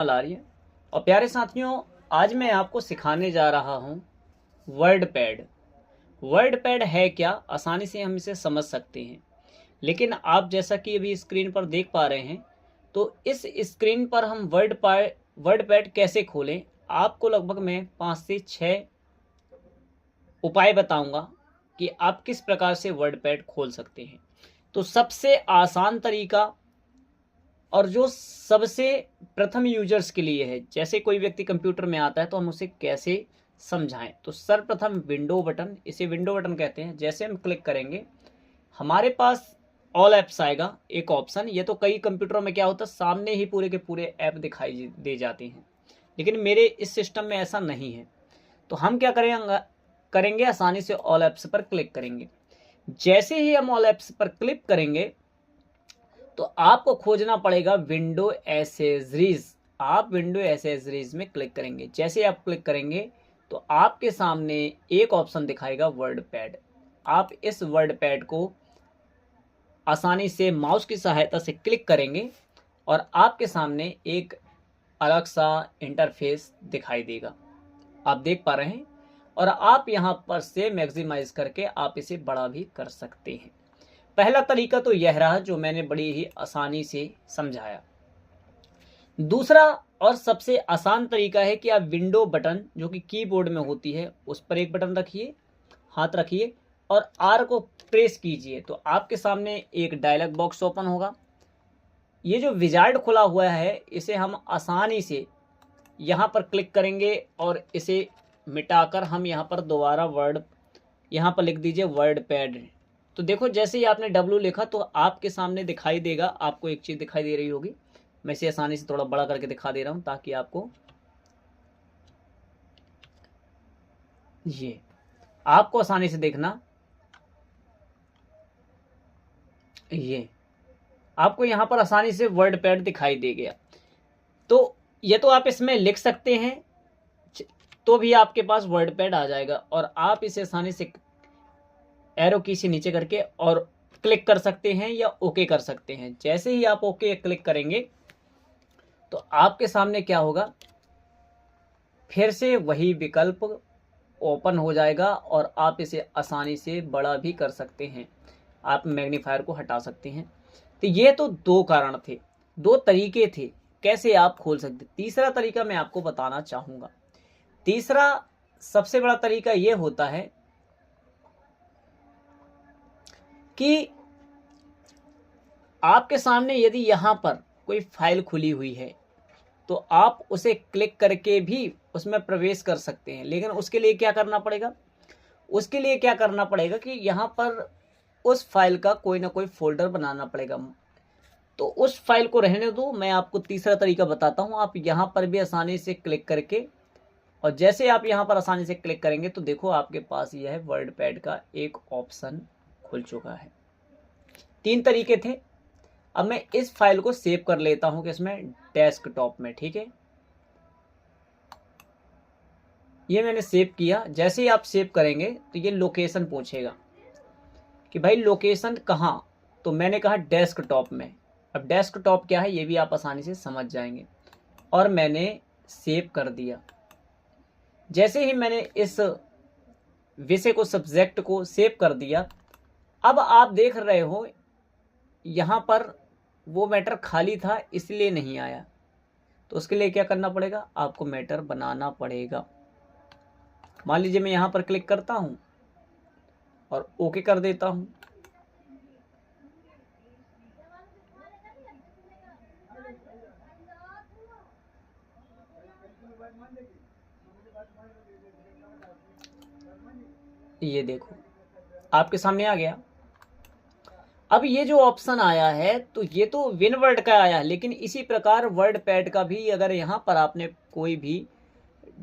आ रही है। और प्यारे साथियों, आज मैं आपको सिखाने जा रहा हूँ वर्ड पैड। वर्ड पैड है क्या, आसानी से हम इसे समझ सकते हैं। लेकिन आप जैसा कि अभी स्क्रीन पर देख पा रहे हैं, तो इस स्क्रीन पर हम वर्ड पैड कैसे खोलें, आपको लगभग मैं 5 से 6 उपाय बताऊंगा कि आप किस प्रकार से वर्ड पैड खोल सकते हैं। तो सबसे आसान तरीका और जो सबसे प्रथम यूजर्स के लिए है, जैसे कोई व्यक्ति कंप्यूटर में आता है तो हम उसे कैसे समझाएं, तो सर्वप्रथम विंडो बटन, इसे विंडो बटन कहते हैं। जैसे हम क्लिक करेंगे हमारे पास ऑल ऐप्स आएगा एक ऑप्शन। ये तो कई कंप्यूटरों में क्या होता है, सामने ही पूरे के पूरे ऐप दिखाई दे जाते हैं, लेकिन मेरे इस सिस्टम में ऐसा नहीं है। तो हम क्या करेंगे आसानी से ऑल ऐप्स पर क्लिक करेंगे। जैसे ही हम ऑल ऐप्स पर क्लिक करेंगे तो आपको खोजना पड़ेगा विंडो एसेसरीज। आप विंडो एसेसरीज में क्लिक करेंगे। जैसे आप क्लिक करेंगे तो आपके सामने एक ऑप्शन दिखाएगा वर्ड पैड। आप इस वर्ड पैड को आसानी से माउस की सहायता से क्लिक करेंगे और आपके सामने एक अलग सा इंटरफेस दिखाई देगा, आप देख पा रहे हैं। और आप यहां पर से मैक्सिमाइज करके आप इसे बड़ा भी कर सकते हैं। पहला तरीका तो यह रहा जो मैंने बड़ी ही आसानी से समझाया। दूसरा और सबसे आसान तरीका है कि आप विंडो बटन जो कि कीबोर्ड में होती है उस पर एक बटन रखिए, हाथ रखिए और आर को प्रेस कीजिए, तो आपके सामने एक डायलॉग बॉक्स ओपन होगा। ये जो विजार्ड खुला हुआ है इसे हम आसानी से यहाँ पर क्लिक करेंगे और इसे मिटाकर हम यहाँ पर दोबारा वर्ड, यहाँ पर लिख दीजिए वर्ड पैड। तो देखो जैसे ही आपने W लिखा तो आपके सामने दिखाई देगा, आपको एक चीज़ दिखाई दे रही होगी। मैं इसे आसानी से थोड़ा बड़ा करके दिखा दे रहा हूँ ताकि आपको आसानी से देखना। ये आपको यहाँ पर आसानी से वर्ड पैड दिखाई दे गया। तो ये तो आप इसमें लिख सकते हैं तो भी आपके पास वर्ड पैड आ जाएगा और आप इसे आसानी से एरो की से नीचे करके और क्लिक कर सकते हैं या ओके कर सकते हैं। जैसे ही आप ओके क्लिक करेंगे तो आपके सामने क्या होगा, फिर से वही विकल्प ओपन हो जाएगा और आप इसे आसानी से बड़ा भी कर सकते हैं। आप मैग्नीफायर को हटा सकते हैं। तो ये तो 2 कारण थे, 2 तरीके थे कैसे आप खोल सकते। तीसरा तरीका मैं आपको बताना चाहूँगा। तीसरा सबसे बड़ा तरीका ये होता है कि आपके सामने यदि यहाँ पर कोई फाइल खुली हुई है तो आप उसे क्लिक करके भी उसमें प्रवेश कर सकते हैं। लेकिन उसके लिए क्या करना पड़ेगा, उसके लिए क्या करना पड़ेगा कि यहाँ पर उस फाइल का कोई ना कोई फोल्डर बनाना पड़ेगा। तो उस फाइल को रहने दो, मैं आपको तीसरा तरीका बताता हूँ। आप यहाँ पर भी आसानी से क्लिक करके, और जैसे आप यहाँ पर आसानी से क्लिक करेंगे तो देखो आपके पास यह वर्ड पैड का एक ऑप्शन खुल चुका है। 3 तरीके थे। अब मैं इस फाइल को सेव कर लेता हूं कि इसमें डेस्कटॉप में, ठीक है। ये मैंने सेव किया। जैसे ही आप सेव करेंगे तो ये लोकेशन पूछेगा कि भाई लोकेशन कहाँ, तो मैंने कहा डेस्कटॉप में। अब डेस्कटॉप क्या है ये भी आप आसानी से समझ जाएंगे और मैंने सेव कर दिया। जैसे ही मैंने इस विषय को, सब्जेक्ट को सेव कर दिया, अब आप देख रहे हो यहाँ पर वो मैटर खाली था इसलिए नहीं आया। तो उसके लिए क्या करना पड़ेगा, आपको मैटर बनाना पड़ेगा। मान लीजिए मैं यहाँ पर क्लिक करता हूँ और ओके कर देता हूँ। ये देखो आपके सामने आ गया। अब ये जो ऑप्शन आया है तो ये तो विनवर्ड का आया है, लेकिन इसी प्रकार वर्ड पैड का भी अगर यहाँ पर आपने कोई भी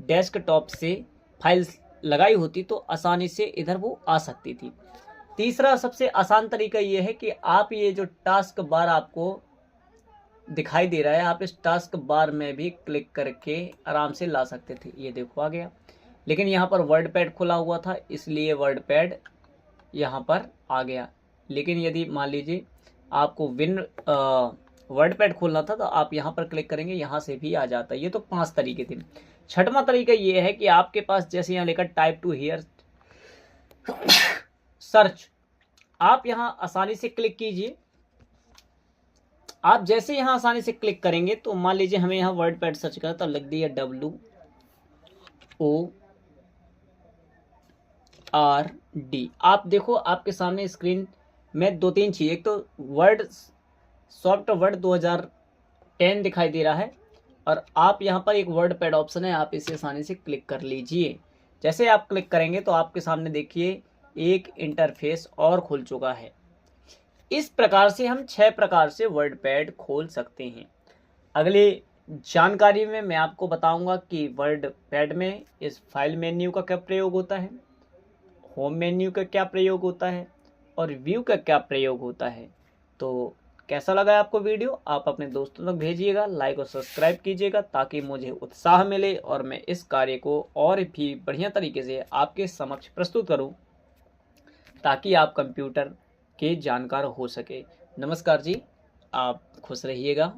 डेस्कटॉप से फाइल्स लगाई होती तो आसानी से इधर वो आ सकती थी। तीसरा सबसे आसान तरीका ये है कि आप ये जो टास्क बार आपको दिखाई दे रहा है, आप इस टास्क बार में भी क्लिक करके आराम से ला सकते थे। ये देखो आ गया, लेकिन यहाँ पर वर्ड पैड खुला हुआ था इसलिए वर्ड पैड यहाँ पर आ गया। लेकिन यदि मान लीजिए आपको वर्डपैड खोलना था तो आप यहाँ पर क्लिक करेंगे, यहाँ से भी आ जाता है। ये तो 5 तरीके थे। छठवां तरीका ये है कि आपके पास जैसे यहाँ लिखा टाइप टू हियर सर्च, आप यहाँ आसानी से क्लिक कीजिए। आप जैसे यहाँ आसानी से क्लिक करेंगे तो मान लीजिए हमें यहाँ वर्डपैड सर्च करना, तो लिख दिया WORD। आप देखो आपके सामने स्क्रीन में 2-3 चीज़, एक तो वर्ड सॉफ्ट वर्ड 2010 दिखाई दे रहा है, और आप यहाँ पर एक वर्डपैड ऑप्शन है, आप इसे आसानी से क्लिक कर लीजिए। जैसे आप क्लिक करेंगे तो आपके सामने देखिए एक इंटरफेस और खुल चुका है। इस प्रकार से हम 6 प्रकार से वर्डपैड खोल सकते हैं। अगली जानकारी में मैं आपको बताऊंगा कि वर्डपैड में इस फाइल मेन्यू का क्या प्रयोग होता है, होम मेन्यू का क्या प्रयोग होता है, और व्यू का क्या प्रयोग होता है। तो कैसा लगा आपको वीडियो, आप अपने दोस्तों तक भेजिएगा, लाइक और सब्सक्राइब कीजिएगा, ताकि मुझे उत्साह मिले और मैं इस कार्य को और भी बढ़िया तरीके से आपके समक्ष प्रस्तुत करूं, ताकि आप कंप्यूटर के जानकार हो सके। नमस्कार जी, आप खुश रहिएगा।